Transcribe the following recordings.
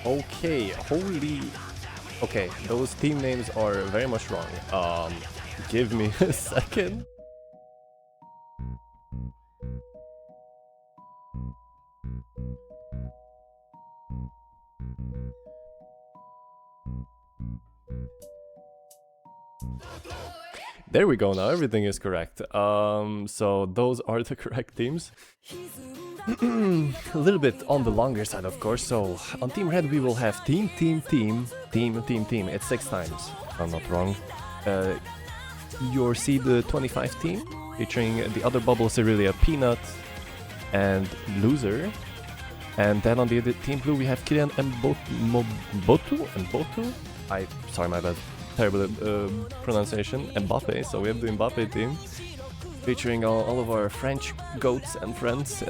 Okay, holy... Okay, those team names are very much wrong. Give me a second. There we go, now everything is correct. So those are the correct teams. A little bit on the longer side, of course. So on Team Red we will have team, team, team, team, team, team. It's 6 times, if I'm not wrong. Your seed 25 team, featuring the other bubble Cyrilia, Peanut, and Loser. And then on the other Team Blue we have Kylian and Mobutu. Sorry, my bad. Terrible pronunciation. Mbappé. So we have the Mbappé team, featuring all of our French goats and friends.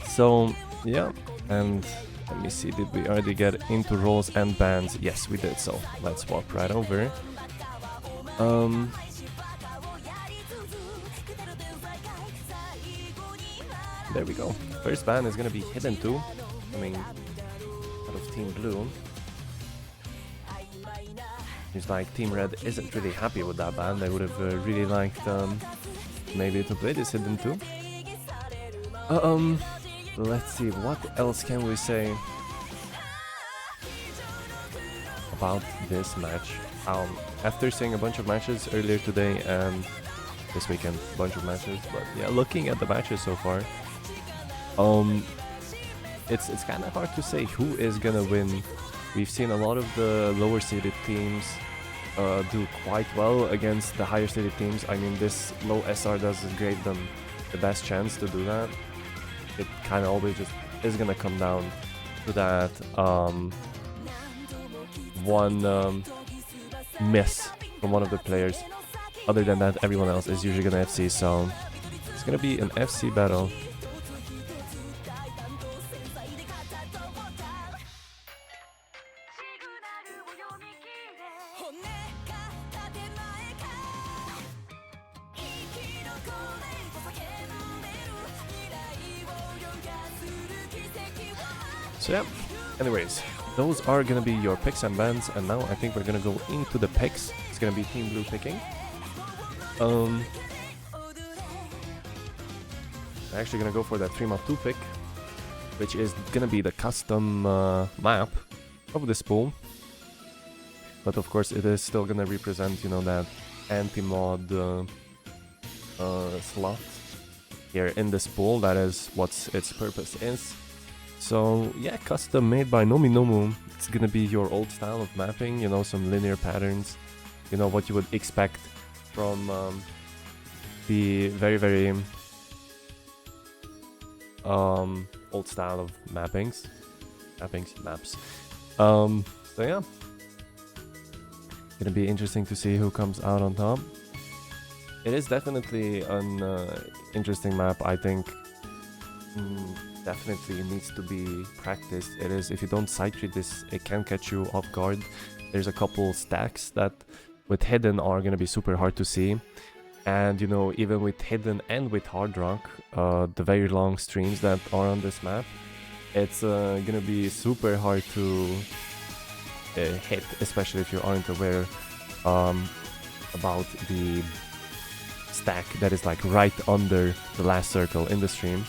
So yeah, and let me see, did we already get into roles and bands? Yes, we did. So let's walk right over. There we go. First band is gonna be Hidden 2, coming out of Team Blue. Seems like Team Red isn't really happy with that band. They would have really liked maybe to play this Hidden 2. Let's see, what else can we say about this match? After seeing a bunch of matches earlier today and this weekend, a bunch of matches, but yeah, looking at the matches so far, it's kind of hard to say who is gonna win. We've seen a lot of the lower seeded teams do quite well against the higher seeded teams. I mean, this low SR does give them the best chance to do that. It kind of always just is gonna come down to that one miss from one of the players. Other than that, everyone else is usually gonna FC, so it's gonna be an FC battle. So yeah, anyways, those are gonna be your picks and bans, and now I think we're gonna go into the picks. It's gonna be Team Blue picking. I'm actually gonna go for that 3-2 pick, which is gonna be the custom map of this pool. But of course it is still gonna represent, you know, that anti-mod slot here in this pool. That is what its purpose is. So yeah, custom made by Nomu. It's gonna be your old style of mapping, you know, some linear patterns, you know, what you would expect from the very old style of maps. So yeah, gonna be interesting to see who comes out on top. It is definitely an interesting map, I think. Definitely needs to be practiced. It is, if you don't side treat this, it can catch you off guard. There's a couple stacks that with Hidden are gonna be super hard to see, and you know, even with Hidden and with Hard Rock, the very long streams that are on this map, it's gonna be super hard to hit, especially if you aren't aware about the stack that is like right under the last circle in the stream.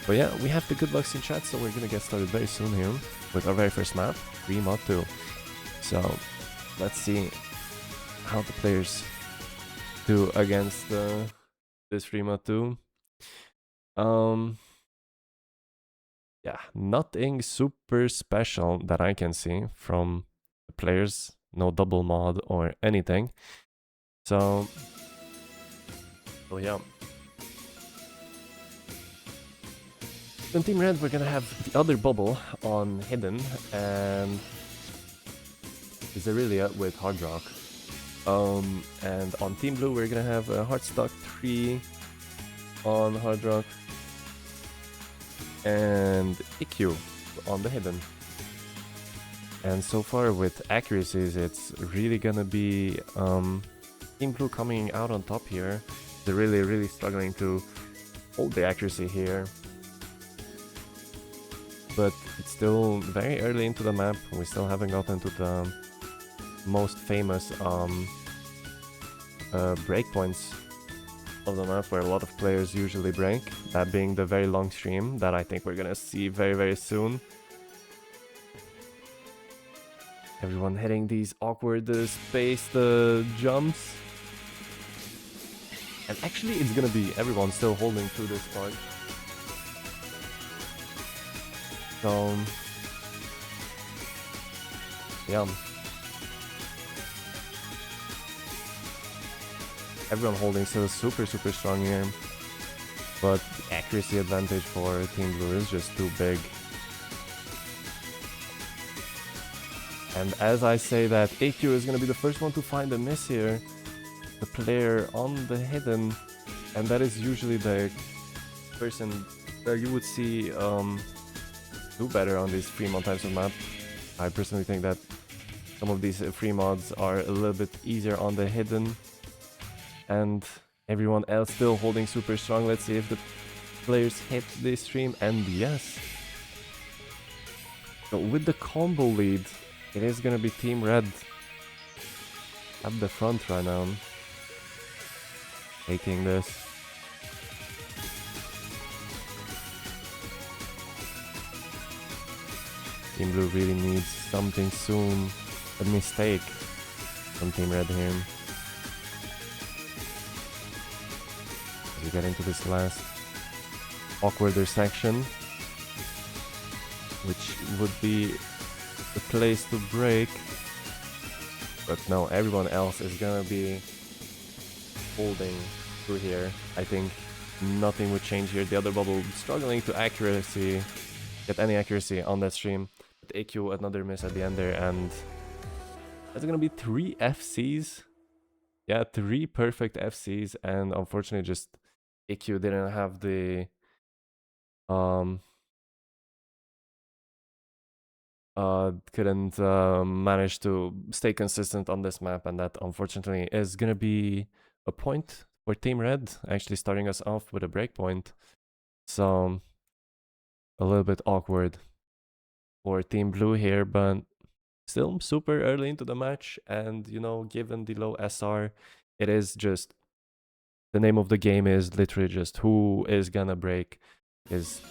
But yeah, we have the good lucks in chat, so we're gonna get started very soon here with our very first map, 3-2. So let's see how the players do against this 3-2. Yeah, nothing super special that I can see from the players, no double mod or anything. So yeah. In Team Red, we're gonna have the other bubble on Hidden and Zerilia with Hard Rock. And on Team Blue, we're gonna have a Heartstock 3 on Hard Rock and IQ on the Hidden. And so far with accuracies, it's really gonna be Team Blue coming out on top here. They're really struggling to hold the accuracy here. But it's still very early into the map. We still haven't gotten to the most famous breakpoints of the map where a lot of players usually break. That being the very long stream that I think we're gonna see very soon. Everyone hitting these awkward spaced jumps. And actually it's gonna be everyone still holding through this part. So yeah. Everyone holding still super strong here. But the accuracy advantage for Team Blue is just too big. And as I say that, AQ is gonna be the first one to find a miss here. The player on the Hidden. And that is usually the person that you would see do better on these free mod types of map. I personally think that some of these free mods are a little bit easier on the Hidden. And everyone else still holding super strong. Let's see if the players hit this stream. And yes. So with the combo lead, it is gonna be Team Red at the front right now. Taking this. Team Blue really needs something soon. A mistake from Team Red here. As we get into this last awkwarder section, which would be the place to break. But no, everyone else is gonna be holding through here. I think nothing would change here. The other bubble struggling to get any accuracy on that stream. But AQ another miss at the end there, and that's gonna be 3 FCs. Yeah, 3 perfect FCs, and unfortunately just AQ didn't have the couldn't manage to stay consistent on this map, and that unfortunately is gonna be a point for Team Red, actually starting us off with a breakpoint. So a little bit awkward for Team Blue here, but still super early into the match, and you know, given the low SR, it is just the name of the game is literally just who is gonna break. Is,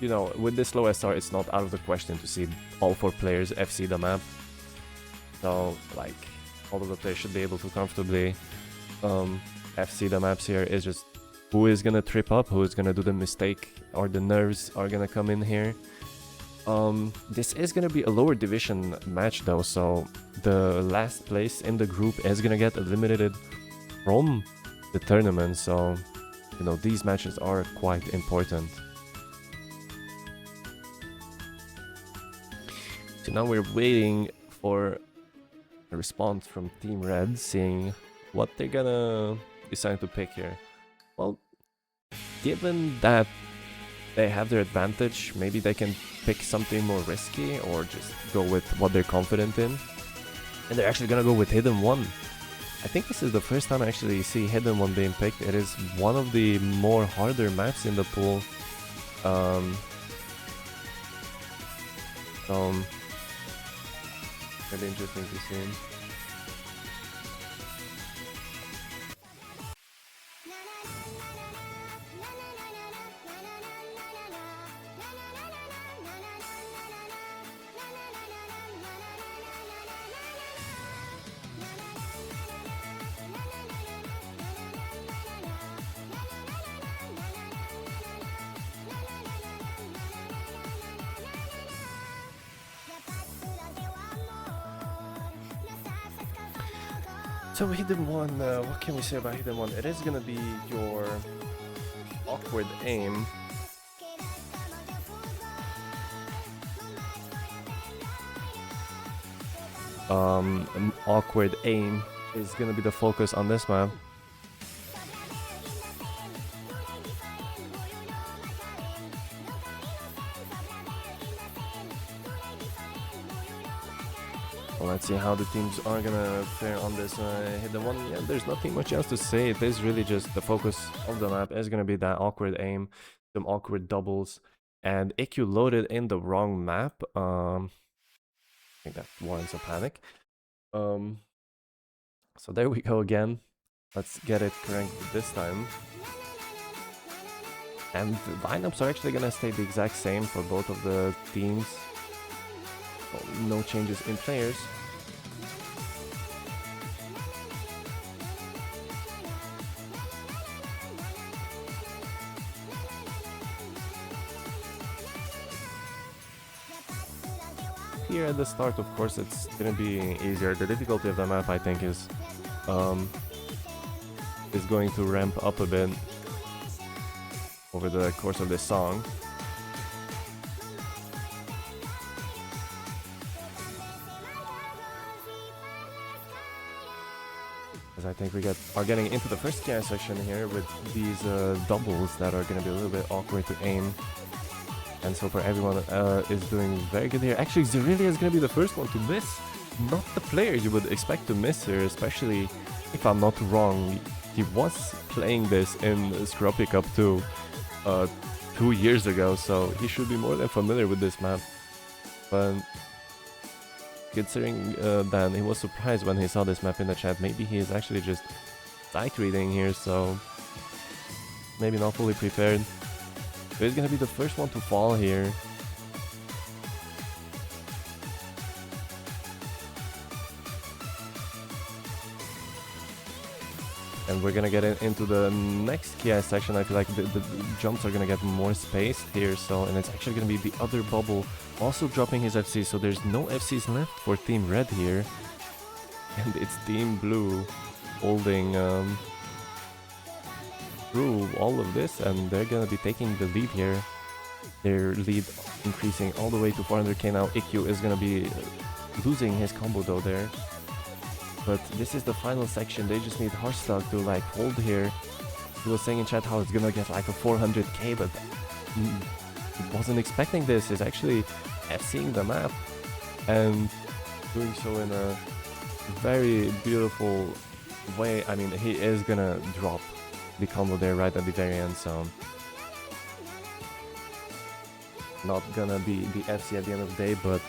you know, with this low SR, it's not out of the question to see all 4 players FC the map. So, like, all of the players should be able to comfortably FC the maps here. Is just who is gonna trip up, who is gonna do the mistake, or the nerves are gonna come in here. This is gonna be a lower division match though, so the last place in the group is gonna get eliminated from the tournament. So, you know, these matches are quite important. So now we're waiting for a response from Team Red, seeing what they're gonna decide to pick here. Well, given that they have their advantage, maybe they can pick something more risky or just go with what they're confident in. And they're actually gonna go with Hidden 1. I think this is the first time I actually see Hidden 1 being picked. It is one of the more harder maps in the pool. Really interesting to see. So hidden one, what can we say about hidden one? It is gonna be your awkward aim. An awkward aim is gonna be the focus on this map. Well, let's see how the teams are gonna fare on this hidden one. Yeah, there's nothing much else to say. It is really just the focus of the map is gonna be that awkward aim, some awkward doubles, and IQ loaded in the wrong map. I think that warrants a panic. So there we go again. Let's get it correct this time. And the lineups are actually gonna stay the exact same for both of the teams. So no changes in players. Here at the start, of course, it's gonna be easier. The difficulty of the map, I think, is going to ramp up a bit over the course of this song. As I think we are getting into the first gear section here with these doubles that are gonna be a little bit awkward to aim. And so far everyone is doing very good here. Actually, Zerillia is going to be the first one to miss. Not the player you would expect to miss here, especially if I'm not wrong. He was playing this in Scruppy Cup 2 2 years ago, so he should be more than familiar with this map. But considering that he was surprised when he saw this map in the chat, maybe he is actually just sight reading here, so maybe not fully prepared. So he's gonna be the first one to fall here. And we're gonna get into the next KI section. I feel like the jumps are gonna get more spaced here, so, and it's actually gonna be the other bubble also dropping his FC, so there's no FCs left for Team Red here. And it's Team Blue holding through all of this, and they're gonna be taking the lead here. Their lead increasing all the way to 400k now. IQ is gonna be losing his combo though there. But this is the final section. They just need Harstock to like hold here. He was saying in chat how it's gonna get like a 400k, but he wasn't expecting this. He's actually seeing the map and doing so in a very beautiful way. I mean, he is gonna drop the combo there right at the very end, so not gonna be the FC at the end of the day, but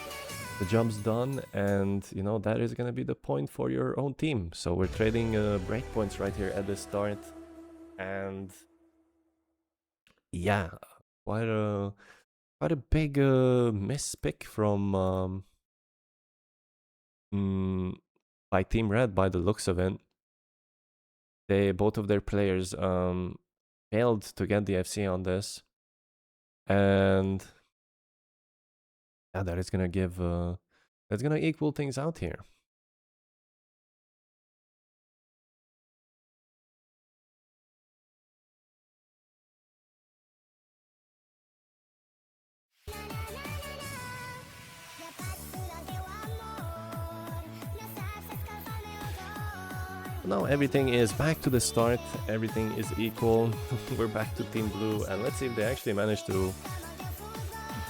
the jump's done, and you know that is gonna be the point for your own team. So we're trading breakpoints right here at the start, and yeah, quite a big miss pick from by Team Red by the looks of it. Both of their players failed to get the FC on this, and yeah, that is gonna give that's gonna equal things out here. Now everything is back to the start, everything is equal. We're back to Team Blue, and let's see if they actually manage to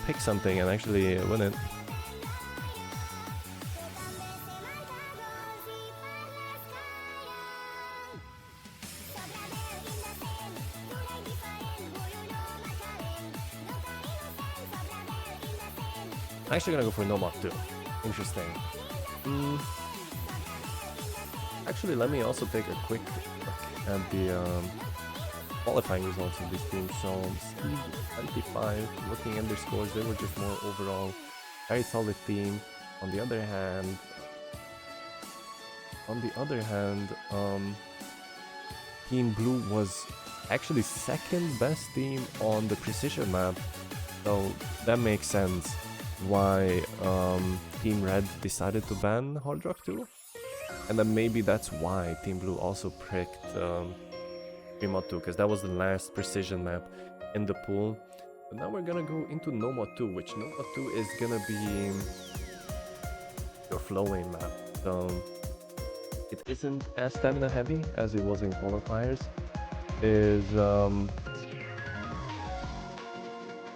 pick something and actually win it. I'm actually gonna go for no mock too. Interesting. Actually, let me also take a quick look at the qualifying results of this team. So, Steve 25, looking at their scores, they were just more overall very solid team. On the other hand, Team Blue was actually second best team on the precision map. So that makes sense why Team Red decided to ban Hard Rock 2. And then maybe that's why Team Blue also picked Mobutu, because that was the last precision map in the pool. But now we're gonna go into Mobutu, which Mobutu is gonna be your flowing map. So it isn't as stamina heavy as it was in qualifiers.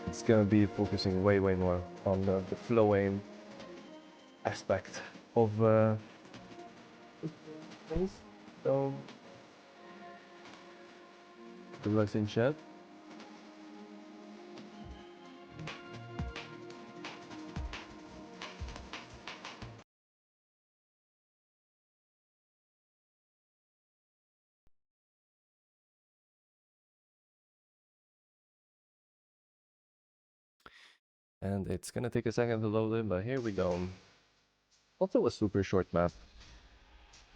It's gonna be focusing way more on the flowing aspect of things. So good luck in chat. And it's gonna take a second to load in, but here we go. Also a super short map.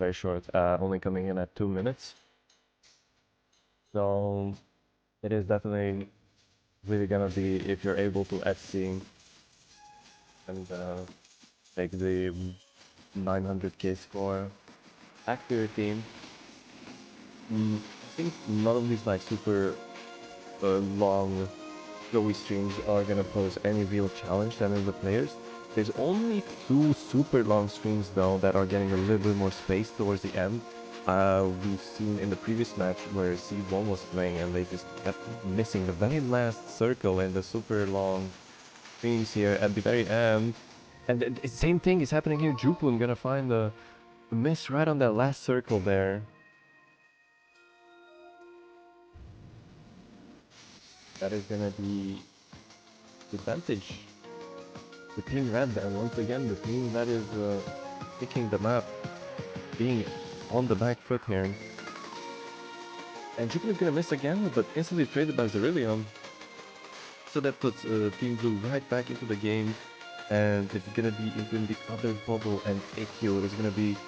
Very short, only coming in at 2 minutes. So it is definitely really gonna be, if you're able to SC and take the 900k score back to your team. I think none of these like super long flowy streams are gonna pose any real challenge to any of the players. There's only 2 super long streams though that are getting a little bit more space towards the end. We've seen in the previous match where C1 was playing and they just kept missing the very last circle in the super long streams here at the very end. And the same thing is happening here. Jupun gonna find the miss right on that last circle there. That is gonna be the advantage. The team red, and once again the team that is picking the map, being on the back foot here. And Jupiter's gonna miss again, but instantly traded by Zerillion. So that puts Team Blue right back into the game, and it's gonna be in the other bubble and AQ. There's gonna be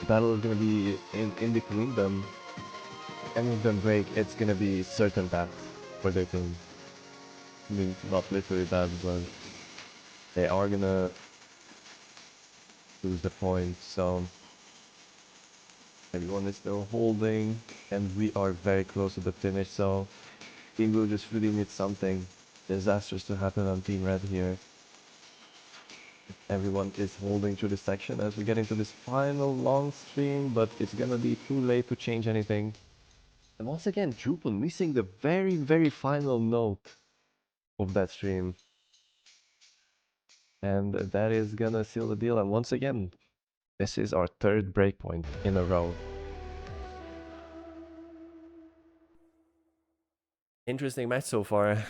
battle is gonna be in between them. Any of them break, it's gonna be certain death for their team. I mean, not literally that, but they are gonna lose the point. So everyone is still holding, and we are very close to the finish. So Team Blue just really needs something disastrous to happen on Team Red here. Everyone is holding through this section as we get into this final long stream, but it's gonna be too late to change anything. And once again, Jupun missing the very final note of that stream. And that is gonna seal the deal. And once again, this is our 3rd breakpoint in a row. Interesting match so far.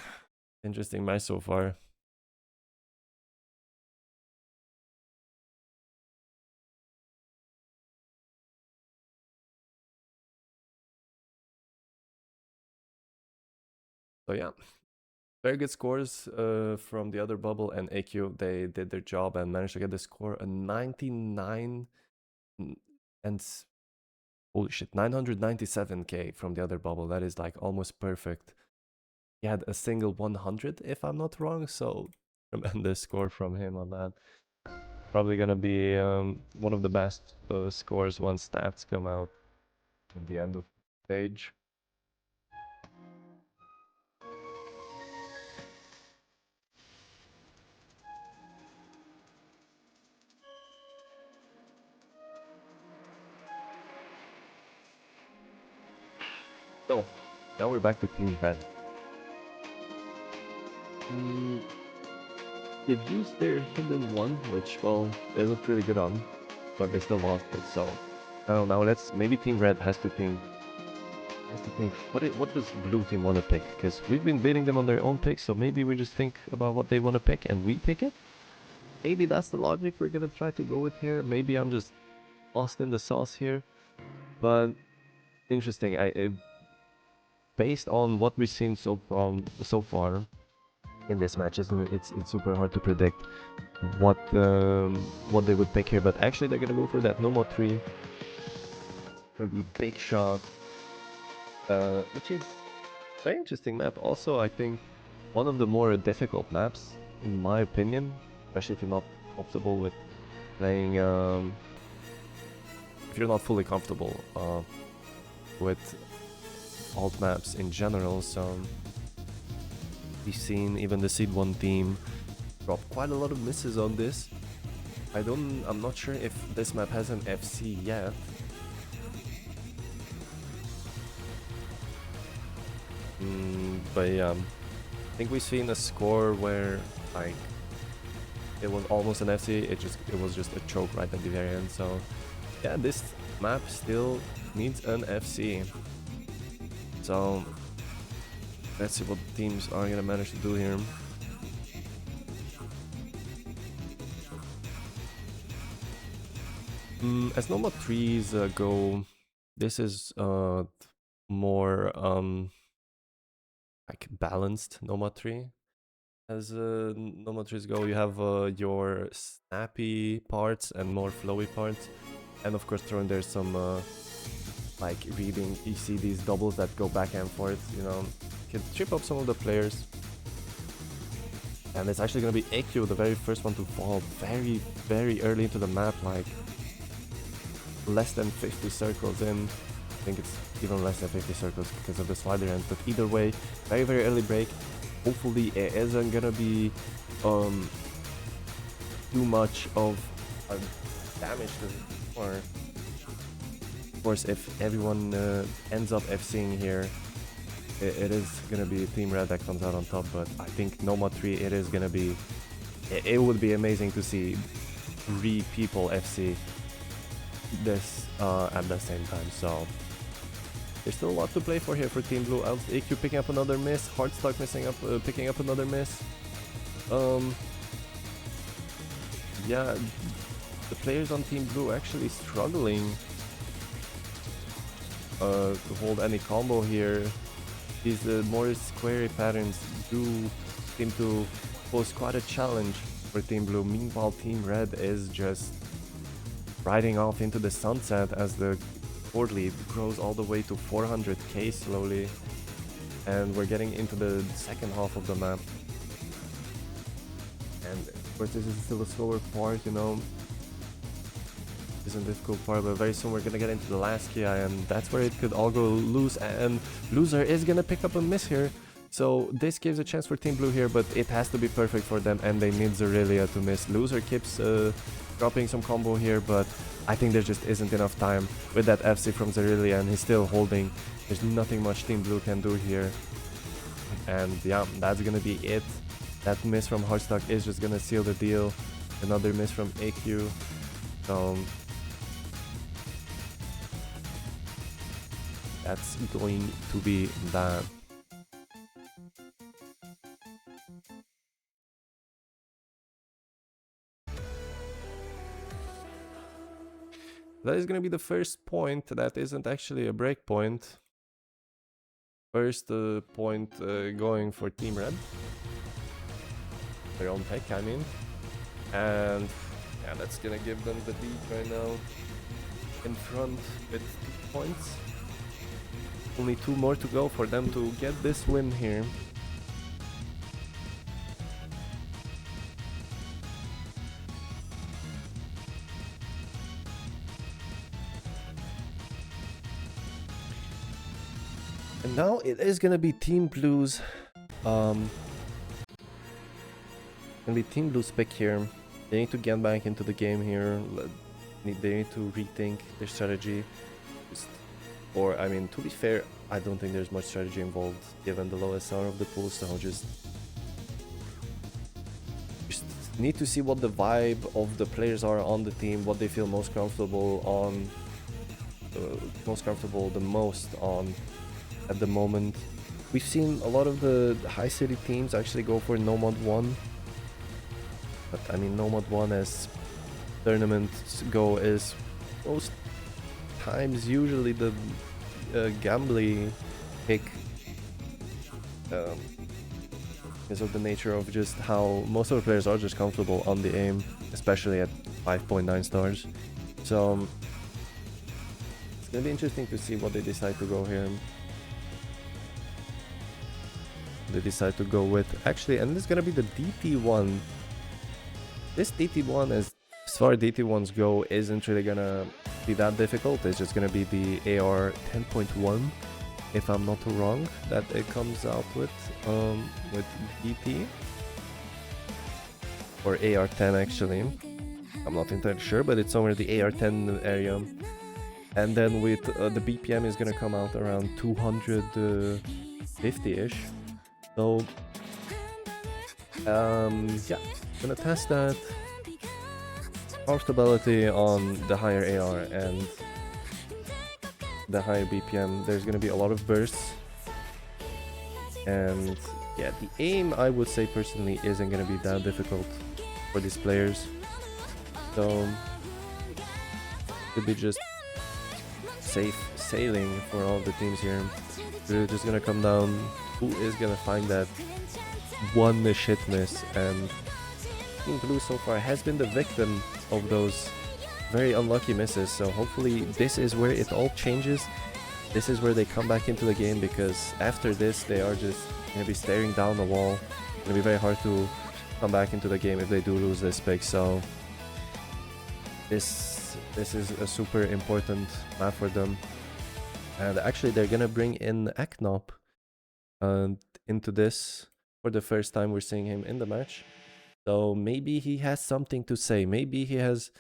Interesting match so far. So yeah, very good scores from the other bubble and AQ. They did their job and managed to get the score a 99 and holy shit, 997k from the other bubble. That is like almost perfect. He had a single 100 if I'm not wrong, so tremendous score from him on that. Probably gonna be one of the best scores once stats come out at the end of the stage. So, now we're back to Team Red. They've used their hidden one, which, well, they looked really good on, but they still lost it, so... I don't know, maybe Team Red has to think... what does Blue Team want to pick? Because we've been beating them on their own picks, so maybe we just think about what they want to pick and we pick it? Maybe that's the logic we're gonna try to go with here. Maybe I'm just lost in the sauce here. But interesting. Based on what we've seen so far in this match, it's super hard to predict what they would pick here. But actually, they're gonna go for that Nomo 3 for the big shot, which is a very interesting map. Also, I think one of the more difficult maps, in my opinion, especially if you're not comfortable with playing if you're not fully comfortable with alt maps in general. So we've seen even the Seed 1 team drop quite a lot of misses on this. I'm not sure if this map has an FC yet. But yeah, I think we've seen a score where like it was almost an FC, it was just a choke right at the very end. So yeah, this map still needs an FC. So let's see what teams are gonna manage to do here. As normal trees go, this is more like balanced Nomad tree. As Nomad trees go, you have your snappy parts and more flowy parts, and of course throw in there some like reading. You see these doubles that go back and forth, you know, can trip up some of the players. And it's actually gonna be AQ, the very first one to fall very early into the map, like less than 50 circles in. I think it's even less than 50 circles because of the slider ends, but either way, very early break. Hopefully it isn't gonna be too much of damage to it. Or of course, if everyone ends up FCing here, it is gonna be Team Red that comes out on top. But I think Nomad 3, it is gonna be, it would be amazing to see 3 people FC this at the same time. So there's still a lot to play for here for Team Blue. AQ picking up another miss, Heartstock picking up another miss. Yeah, the players on Team Blue actually struggling to hold any combo here. These more squarey patterns do seem to pose quite a challenge for Team Blue. Meanwhile, Team Red is just riding off into the sunset as the board lead grows all the way to 400k slowly, and we're getting into the second half of the map. And of course this is still a slower part, you know, this is a difficult part, but very soon we're gonna get into the last KI, and that's where it could all go loose, and Loser is gonna pick up a miss here. So this gives a chance for Team Blue here, but it has to be perfect for them, and they need Zerelia to miss. Loser keeps dropping some combo here, but I think there just isn't enough time with that FC from Zerelia, and he's still holding. There's nothing much Team Blue can do here. And yeah, that's gonna be it. That miss from Heartstock is just gonna seal the deal. Another miss from AQ. So that's going to be that. That is going to be the first point that isn't actually a break point. First point going for Team Red. Their own tech, I mean. And yeah, that's going to give them the lead right now. In front with 2 points. Only 2 more to go for them to get this win here. And now it is gonna be Team Blue's Team Blue's pick here. They need to get back into the game here. They need to rethink their strategy. Or I mean, to be fair, I don't think there's much strategy involved given the low SR of the pool, so just need to see what the vibe of the players are on the team, what they feel most comfortable on, the most on at the moment. We've seen a lot of the high city teams actually go for Nomad 1. But I mean, Nomad 1 as tournaments go is most times usually the gambly pick, because of the nature of just how most of the players are just comfortable on the aim, especially at 5.9 stars. So it's gonna be interesting to see what they decide to go here. They decide to go with actually, and this is gonna be the DT1. This DT1 is as far as DT ones go, isn't really gonna be that difficult. It's just gonna be the AR 10.1, if I'm not wrong, that it comes out with DT, or AR 10 actually. I'm not entirely sure, but it's somewhere in the AR 10 area. And then with the BPM is gonna come out around 250-ish. So yeah, gonna test that. Comfortability on the higher AR and the higher BPM. There's gonna be a lot of bursts. And yeah, the aim, I would say personally, isn't gonna be that difficult for these players. So could be just safe sailing for all the teams here. We're just gonna come down. Who is gonna find that one shit miss? And Team Blue so far has been the victim of those very unlucky misses. So hopefully this is where it all changes. This is where they come back into the game, because after this they are just gonna be staring down the wall. It's gonna be very hard to come back into the game if they do lose this pick. So this is a super important map for them. And actually they're gonna bring in Aknop into this for the first time. We're seeing him in the match, so maybe he has something to say. Maybe he has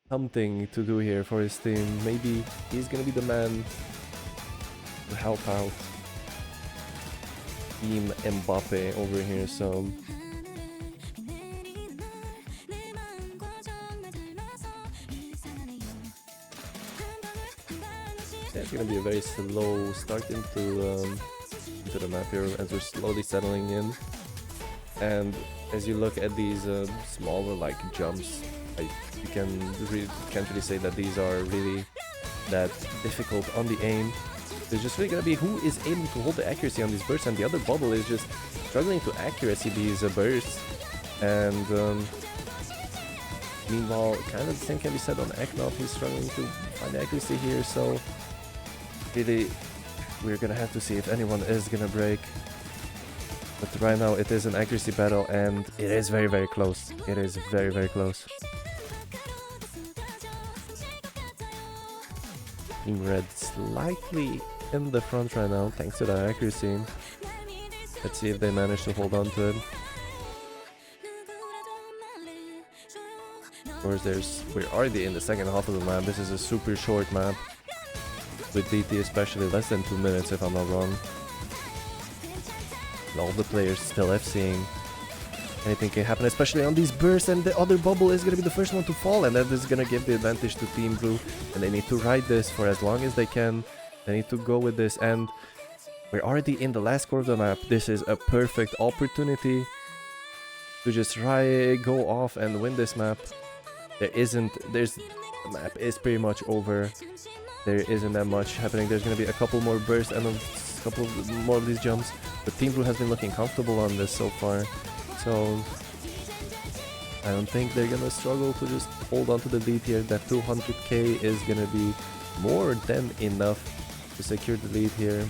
something to do here for his team. Maybe he's gonna be the man to help out Team Mbappé over here. So it's gonna be a very slow start into the map here as we're slowly settling in. And as you look at these smaller like jumps, you can't really say that these are really that difficult on the aim. There's just really gonna be who is able to hold the accuracy on these bursts, and the other bubble is just struggling to accuracy these bursts. And meanwhile, kind of the same can be said on Eknop. He's struggling to find the accuracy here, so really we're gonna have to see if anyone is gonna break. But right now it is an accuracy battle, and it is very, very close. It is very, very close. Team Red slightly in the front right now, thanks to that accuracy. Let's see if they manage to hold on to it. Of course, we're already in the second half of the map. This is a super short map. With DT especially, less than 2 minutes if I'm not wrong. And all the players still FCing. Anything can happen, especially on these bursts, and the other bubble is going to be the first one to fall, and that is going to give the advantage to Team Blue, and they need to ride this for as long as they can. They need to go with this, and we're already in the last core of the map. This is a perfect opportunity to just go off and win this map. The map is pretty much over. There isn't that much happening. There's going to be a couple more bursts and a couple more of these jumps, but Team Blue has been looking comfortable on this so far. So I don't think they're gonna struggle to just hold on to the lead here. That 200k is gonna be more than enough to secure the lead here.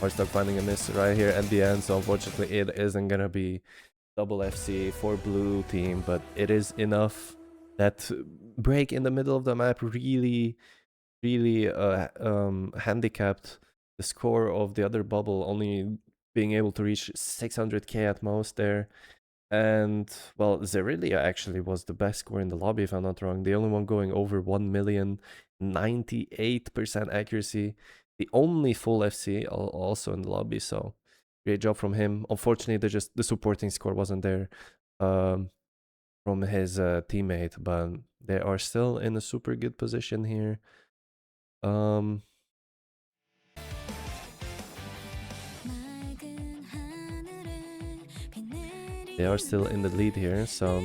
Hardstock finding a miss right here at the end, so unfortunately it isn't gonna be double FC for blue team, but it is enough. That break in the middle of the map really handicapped the score of the other bubble, only being able to reach 600k at most there. And well, Zerilia actually was the best score in the lobby if I'm not wrong. The only one going over 1 million, 98% accuracy. The only full FC also in the lobby, so great job from him. Unfortunately, the supporting score wasn't there from his teammate, but they are still in a super good position here. They are still in the lead here, so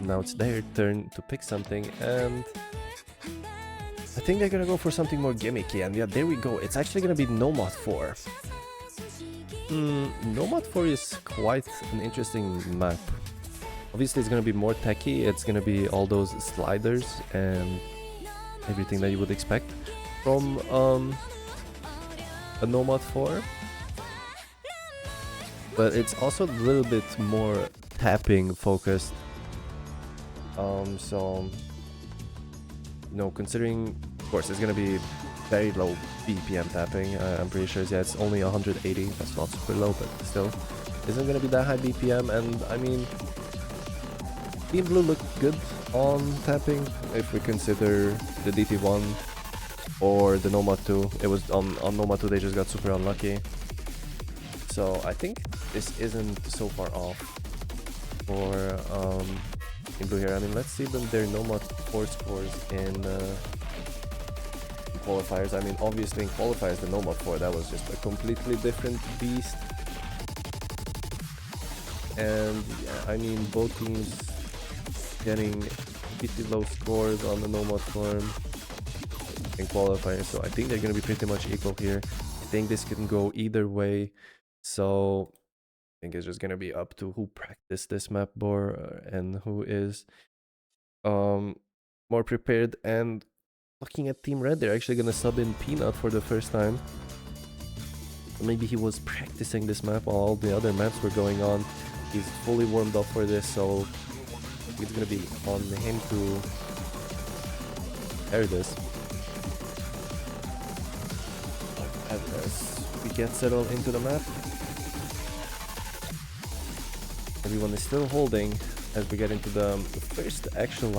now it's their turn to pick something, and I think they're gonna go for something more gimmicky. And yeah, there we go. It's actually gonna be Nomad 4. Nomad 4 is quite an interesting map. Obviously, it's gonna be more techy. It's gonna be all those sliders and everything that you would expect from a Nomad 4, but it's also a little bit more tapping focused. So you know, considering, of course, it's gonna be very low BPM tapping. I'm pretty sure, yeah, it's only 180. That's not super low, but still, isn't gonna be that high BPM. And I mean, Team Blue looked good on tapping if we consider the DT1 or the Nomad 2. It was on Nomad 2 they just got super unlucky. So I think this isn't so far off for Team Blue here. I mean, let's see their Nomad 4 scores in qualifiers. I mean, obviously in qualifiers the Nomad 4, that was just a completely different beast. And yeah, I mean, both teams getting pretty low scores on the Nomad form in qualifiers, so I think they're going to be pretty much equal here. I think this can go either way, so I think it's just going to be up to who practiced this map more and who is more prepared. And looking at Team Red, they're actually going to sub in Peanut for the first time. Maybe he was practicing this map while all the other maps were going on. He's fully warmed up for this, so it's gonna be on him to air this. As we get settled into the map, everyone is still holding as we get into the first actual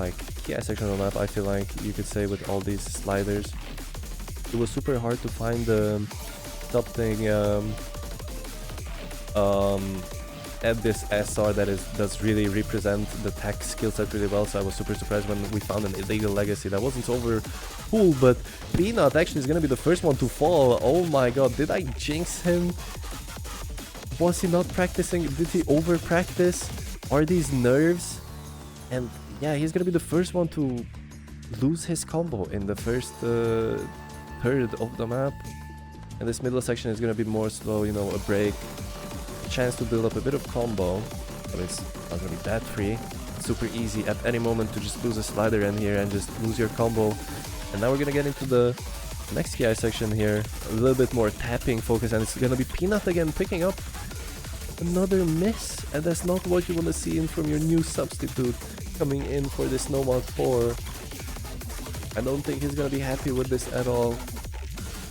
key section of the map. I feel like you could say with all these sliders, it was super hard to find something at this SR that does really represent the tech skill set really well. So I was super surprised when we found an illegal legacy that wasn't over cool, but Peanut actually is gonna be the first one to fall. Oh my god, did I jinx him? Was he not practicing? Did he over practice? Are these nerves? And yeah, he's gonna be the first one to lose his combo in the first third of the map. And this middle section is gonna be more slow, you know, a break, chance to build up a bit of combo, but it's not gonna be that free. It's super easy at any moment to just lose a slider in here and just lose your combo. And now we're gonna get into the next KI section here, a little bit more tapping focus, and it's gonna be Peanut again picking up another miss, and that's not what you want to see in from your new substitute coming in for this Nomad 4. I don't think he's gonna be happy with this at all.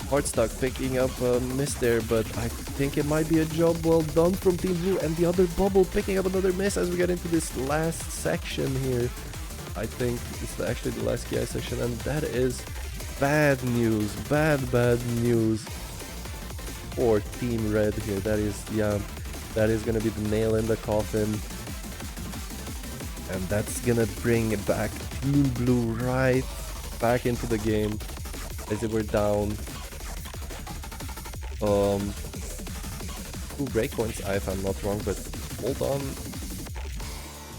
Hardstuck picking up a miss there, but I think it might be a job well done from Team Blue. And the other bubble picking up another miss as we get into this last section here. I think it's actually the last KI section, and that is bad news, bad news for Team Red here. That is, yeah, that is gonna be the nail in the coffin, and that's gonna bring back Team Blue right back into the game as they were down 2 breakpoints, if I'm not wrong, but hold on,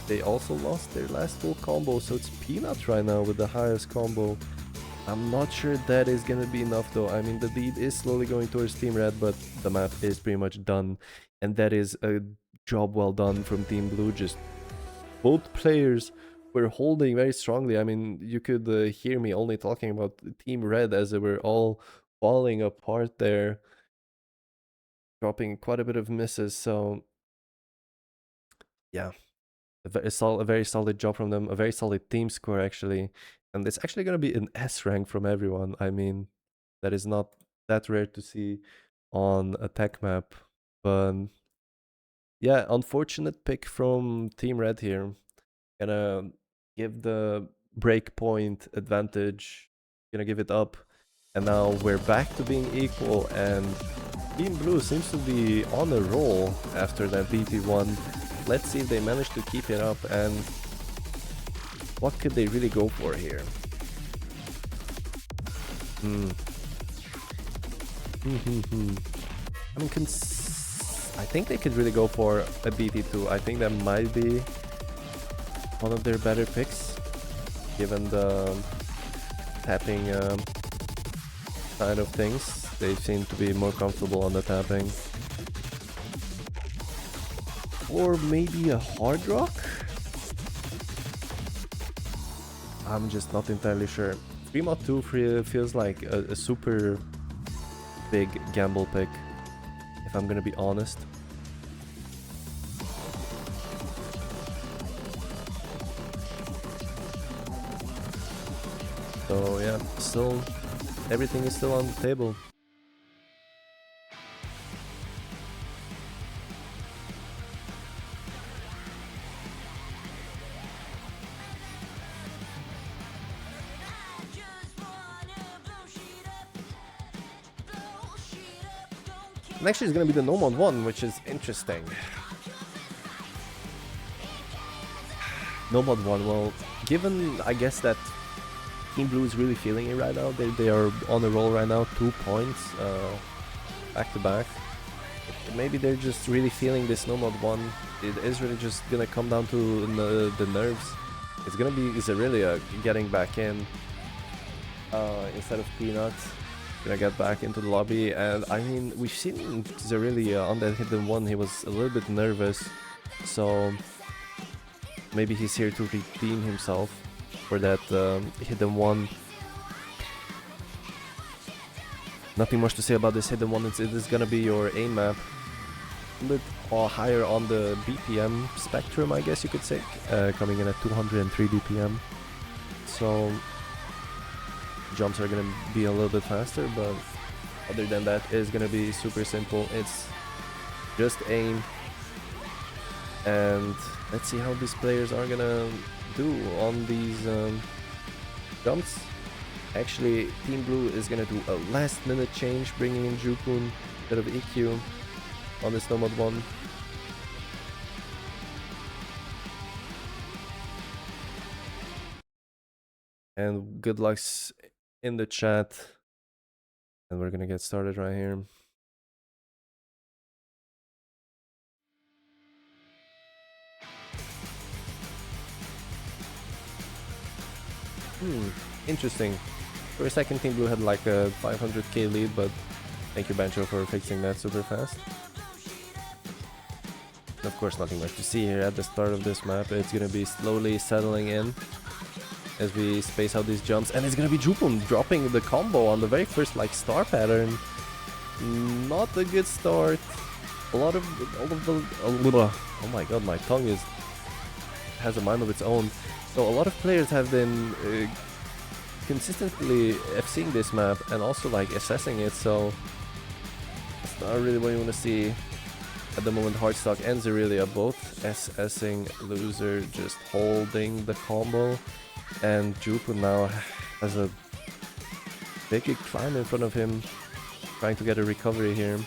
they also lost their last full combo, so it's Peanut right now with the highest combo. I'm not sure that is gonna be enough though. I mean, the lead is slowly going towards Team Red, but the map is pretty much done, and that is a job well done from Team Blue. Just both players were holding very strongly. I mean, you could hear me only talking about Team Red as they were all falling apart there, dropping quite a bit of misses. So yeah, a very solid job from them, a very solid team score actually, and it's actually going to be an S rank from everyone. I mean, that is not that rare to see on a tech map, but yeah, unfortunate pick from Team Red here. Gonna give the breakpoint advantage, gonna give it up, and now we're back to being equal, and Team Blue seems to be on a roll after that DT1. Let's see if they manage to keep it up, and what could they really go for here? I mean, I think they could really go for a BT2. I think that might be one of their better picks, given the tapping side of things. They seem to be more comfortable on the tapping. Or maybe a Hard Rock? I'm just not entirely sure. 3mod 2 feels like a super big gamble pick, if I'm gonna be honest. So yeah, still everything is still on the table. Next is gonna be the No Mod 1, which is interesting. No Mod 1, well, given I guess that Team Blue is really feeling it right now, they are on a roll right now, 2 points back to back. Maybe they're just really feeling this No Mod 1. It is really just gonna come down to the nerves. It's gonna be Zerillia getting back in instead of Peanuts. Gonna get back into the lobby, and I mean, we've seen Zerillia on that hidden one. He was a little bit nervous, so maybe he's here to redeem himself for that hidden one. Nothing much to say about this hidden one. It is gonna be your aim map, a bit higher on the BPM spectrum, I guess you could say, coming in at 203 BPM. So jumps are gonna be a little bit faster, but other than that, it's gonna be super simple. It's just aim, and let's see how these players are gonna do on these jumps. Actually, Team Blue is gonna do a last minute change, bringing in Jukun instead of EQ on this No Mod 1. And good lucks in the chat. And we're gonna get started right here. Interesting. For a second, Team Blue had like a 500k lead, but thank you, Bancho, for fixing that super fast. Of course, nothing much to see here at the start of this map. It's gonna be slowly settling in as we space out these jumps, and it's gonna be Jupun dropping the combo on the very first like star pattern. Not a good start. All of the oh my god, my tongue has a mind of its own. So a lot of players have been consistently FCing this map and also like assessing it, so it's not really what you want to see at the moment. Hardstock and Zerillia both SSing loser, just holding the combo, and Jupu now has a big climb in front of him, trying to get a recovery here.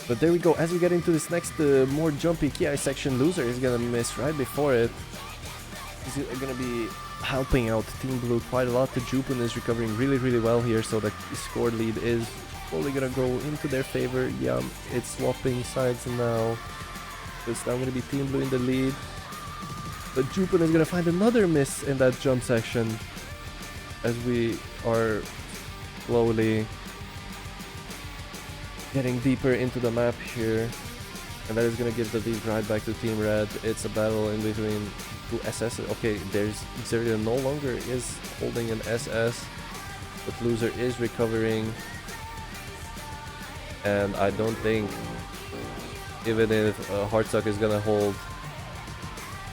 But there we go. As we get into this next more jumpy Ki section, loser is gonna miss right before it. He's gonna be helping out Team Blue quite a lot. The Jupun is recovering really well here, so the score lead is slowly gonna go into their favor. Yeah, it's swapping sides now. It's now gonna be Team Blue in the lead. But Jupun is gonna find another miss in that jump section as we are slowly getting deeper into the map here, and that is gonna give the lead right back to Team Red. It's a battle in between two SS. Okay, there's Zerillia no longer is holding an SS, but loser is recovering, and I don't think even if Hardstock is gonna hold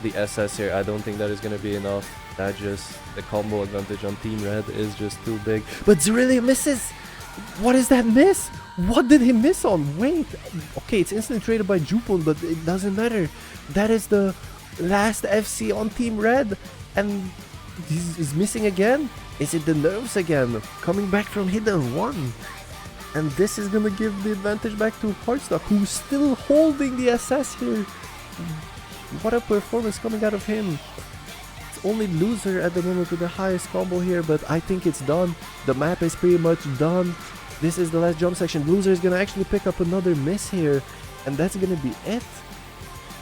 the SS here, I don't think that is gonna be enough. That just the combo advantage on Team Red is just too big. But Zerillia misses. What is that miss? What did he miss on? Wait. Okay, it's instantly traded by Jupun, but it doesn't matter. That is the last FC on Team Red, and he's missing again. Is it the nerves again? Coming back from hidden one. And this is gonna give the advantage back to Hardstock, who's still holding the SS here. What a performance coming out of him. It's only loser at the moment with the highest combo here, but I think it's done. The map is pretty much done. This is the last jump section. Loser is gonna actually pick up another miss here, and that's gonna be it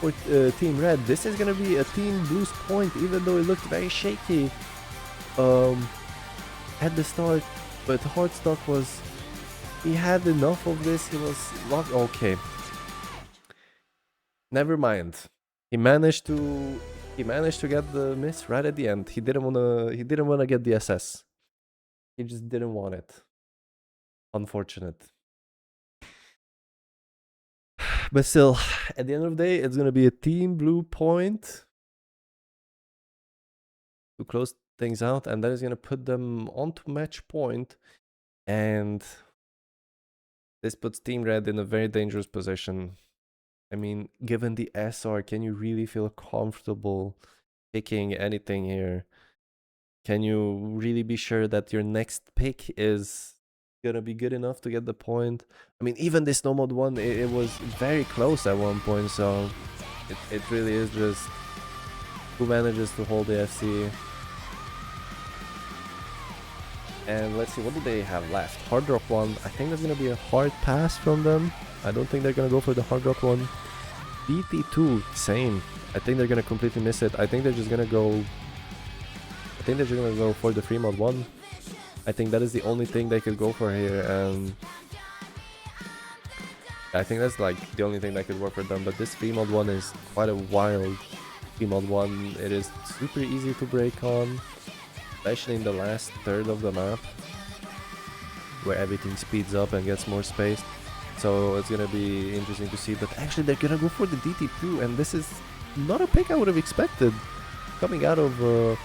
for Team Red. This is gonna be a Team Blue's point, even though it looked very shaky at the start. But Hardstock he had enough of this. He was locked. Okay, never mind. He managed to get the miss right at the end. He didn't wanna get the SS. He just didn't want it. Unfortunate. But still, at the end of the day, it's gonna be a team blue point to close things out, and that is gonna put them onto match point, and this puts Team Red in a very dangerous position. I mean, given the SR, can you really feel comfortable picking anything here? Can you really be sure that your next pick is gonna be good enough to get the point? I mean, even this no mod one, it was very close at one point, so it really is just who manages to hold the FC. And let's see, what do they have left? Hard rock one. I think that's gonna be a hard pass from them. I don't think they're gonna go for the hard rock one. BT2, same. I think they're gonna completely miss it. I think they're just gonna go. I think they're just gonna go for the free mod one. I think that is the only thing they could go for here, and I think that's like the only thing that could work for them. But this free mod one is quite a wild free mod one. It is super easy to break on, especially in the last third of the map, where everything speeds up and gets more space. So it's gonna be interesting to see. But actually, they're gonna go for the DT2, and this is not a pick I would have expected coming out of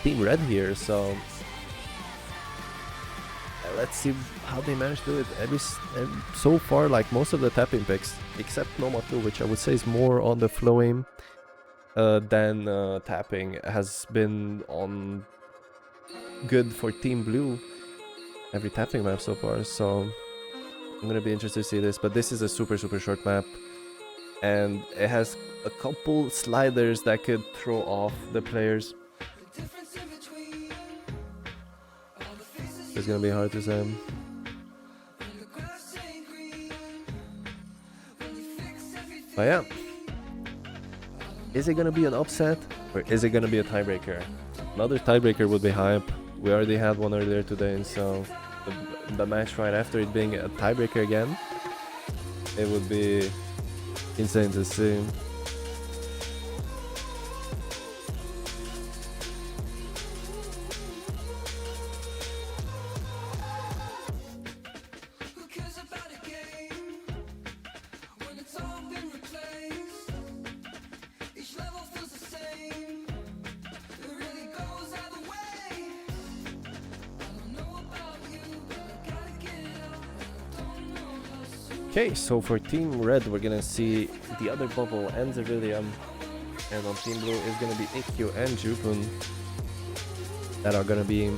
Team Red here. So let's see how they manage to do it. So far, like most of the tapping picks, except Mobutu, which I would say is more on the flow aim than tapping, has been on good for Team Blue every tapping map so far. So I'm gonna be interested to see this, but this is a super short map, and it has a couple sliders that could throw off the players. It's gonna be hard to say. But yeah, is it gonna be an upset or is it gonna be a tiebreaker? Another tiebreaker would be hype. We already had one earlier today, and so the match right after it being a tiebreaker again, it would be insane to see. Okay, so for Team Red, we're gonna see the other bubble and Zervillium, and on Team Blue is gonna be IQ and Jupun that are gonna be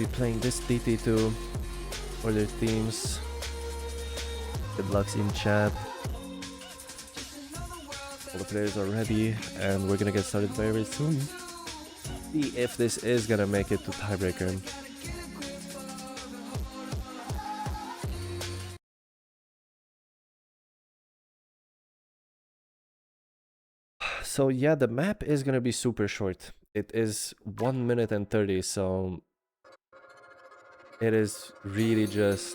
playing this DT2 for their teams. Good luck in chat. All the players are ready, and we're gonna get started very soon. See if this is gonna make it to tiebreaker. So yeah, the map is gonna be super short. It is 1 minute and 30, so it is really just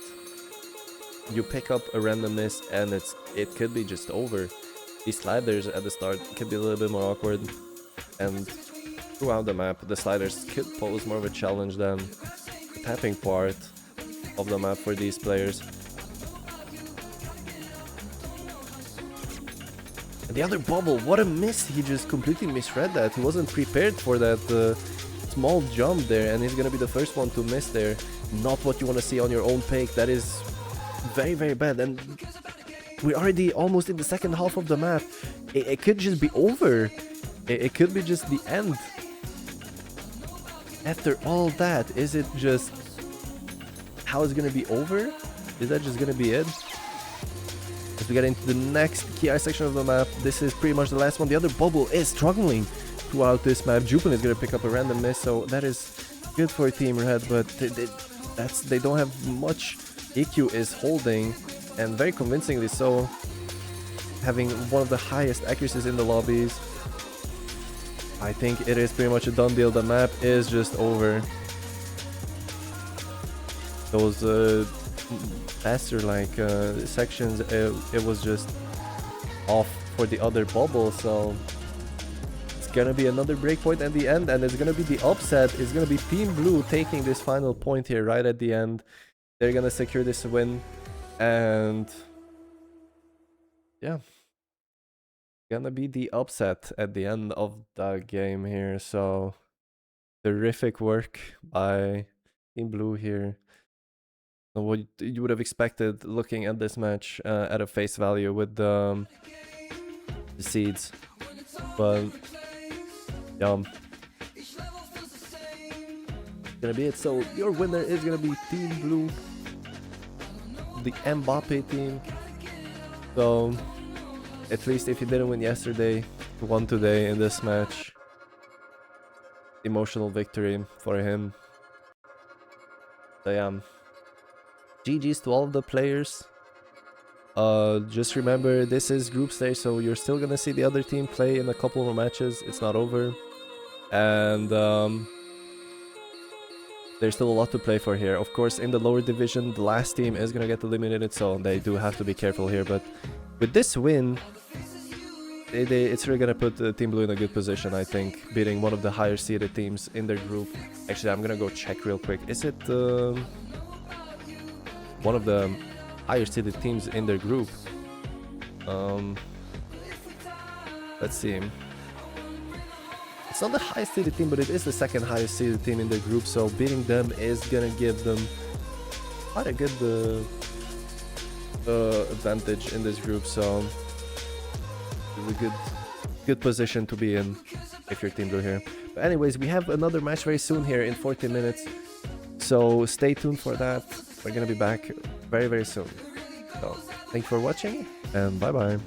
you pick up a random miss and it could be just over. These sliders at the start could be a little bit more awkward, and throughout the map the sliders could pose more of a challenge than the tapping part of the map for these players. The other bubble, what a miss. He just completely misread that. He wasn't prepared for that small jump there, and he's gonna be the first one to miss there. Not what you want to see on your own pick. That is very bad, and we're already almost in the second half of the map. It could just be over. It could be just the end. After all that, is it just how it's gonna be over? Is that just gonna be it? As we get into the next key section of the map, this is pretty much the last one. The other bubble is struggling throughout this map. Jupin is going to pick up a random miss, so that is good for Team Red, but they don't have much. EQ is holding, and very convincingly so, having one of the highest accuracies in the lobbies. I think it is pretty much a done deal. The map is just over. Those faster sections, it was just off for the other bubble, so it's gonna be another breakpoint at the end, and it's gonna be the upset. It's gonna be Team Blue taking this final point here right at the end. They're gonna secure this win, and yeah, gonna be the upset at the end of the game here. So terrific work by Team Blue here. What you would have expected looking at this match at a face value with the seeds, but yeah, gonna be it. So your winner is gonna be Team Blue, the Mbappé team. So at least if you didn't win yesterday, you won today in this match. Emotional victory for him. So yeah, GG's to all of the players. Just remember, this is group stage, so you're still gonna see the other team play in a couple more matches. It's not over, and there's still a lot to play for here. Of course, in the lower division, the last team is gonna get eliminated, so they do have to be careful here. But with this win, it's really gonna put Team Blue in a good position, I think, beating one of the higher seeded teams in their group. Actually, I'm gonna go check real quick. Is it one of the higher seeded teams in their group? Let's see. It's not the highest seeded team, but it is the second highest seeded team in their group, so beating them is gonna give them quite a good advantage in this group. So it's a good position to be in if you're Team Blue here. But anyways, we have another match very soon here in 40 minutes, so stay tuned for that. We're gonna be back very soon. So thank you for watching, and bye bye.